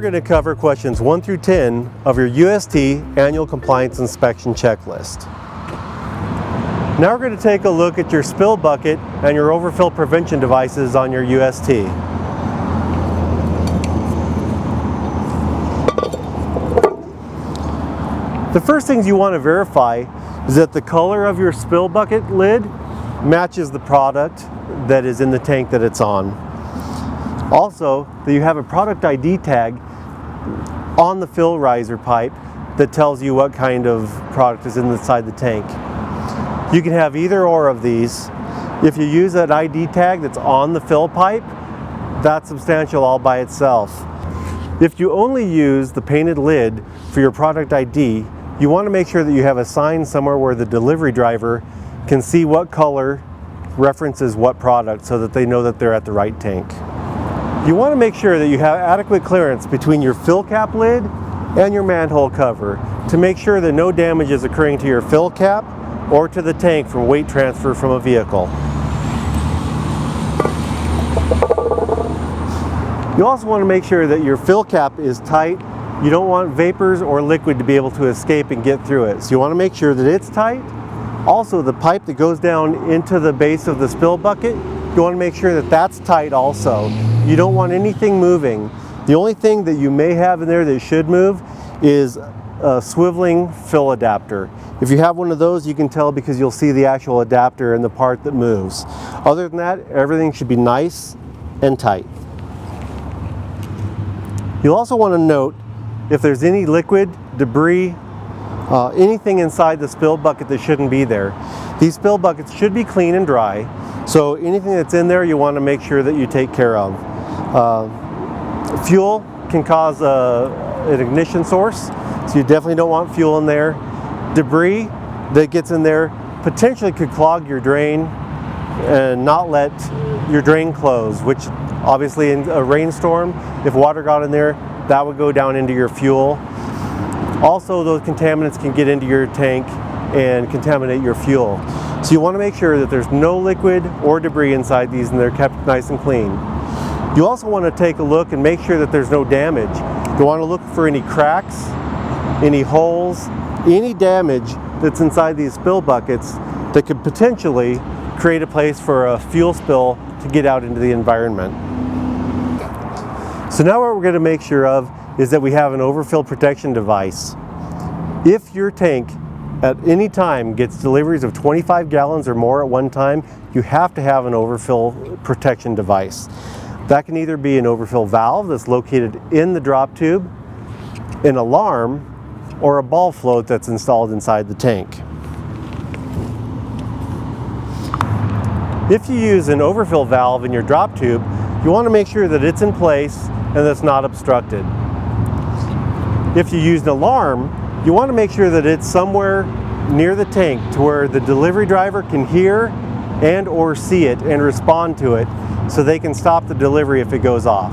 going to cover questions 1 through 10 of your UST Annual Compliance Inspection Checklist. Now we're going to take a look at your spill bucket and your overfill prevention devices on your UST. The first things you want to verify is that the color of your spill bucket lid matches the product that is in the tank that it's on. Also, that you have a product ID tag on the fill riser pipe that tells you what kind of product is inside the tank. You can have either or of these. If you use that ID tag that's on the fill pipe, that's substantial all by itself. If you only use the painted lid for your product ID, you want to make sure that you have a sign somewhere where the delivery driver can see what color references what product so that they know that they're at the right tank. You want to make sure that you have adequate clearance between your fill cap lid and your manhole cover to make sure that no damage is occurring to your fill cap or to the tank from weight transfer from a vehicle. You also want to make sure that your fill cap is tight. You don't want vapors or liquid to be able to escape and get through it. So you want to make sure that it's tight. Also, the pipe that goes down into the base of the spill bucket, you want to make sure that that's tight also. You don't want anything moving. The only thing that you may have in there that should move is a swiveling fill adapter. If you have one of those, you can tell because you'll see the actual adapter and the part that moves. Other than that, everything should be nice and tight. You'll also want to note if there's any liquid, debris, anything inside the spill bucket that shouldn't be there. These spill buckets should be clean and dry, so anything that's in there you want to make sure that you take care of. Fuel can cause an ignition source, so you definitely don't want fuel in there. Debris that gets in there potentially could clog your drain and not let your drain close, which obviously in a rainstorm, if water got in there, that would go down into your fuel. Also, those contaminants can get into your tank and contaminate your fuel. So you want to make sure that there's no liquid or debris inside these and they're kept nice and clean. You also want to take a look and make sure that there's no damage. You want to look for any cracks, any holes, any damage that's inside these spill buckets that could potentially create a place for a fuel spill to get out into the environment. So now what we're going to make sure of is that we have an overfill protection device. If your tank at any time gets deliveries of 25 gallons or more at one time, you have to have an overfill protection device. That can either be an overfill valve that's located in the drop tube, an alarm, or a ball float that's installed inside the tank. If you use an overfill valve in your drop tube, you want to make sure that it's in place and that's not obstructed. If you use an alarm, you want to make sure that it's somewhere near the tank to where the delivery driver can hear and or see it and respond to it so they can stop the delivery if it goes off.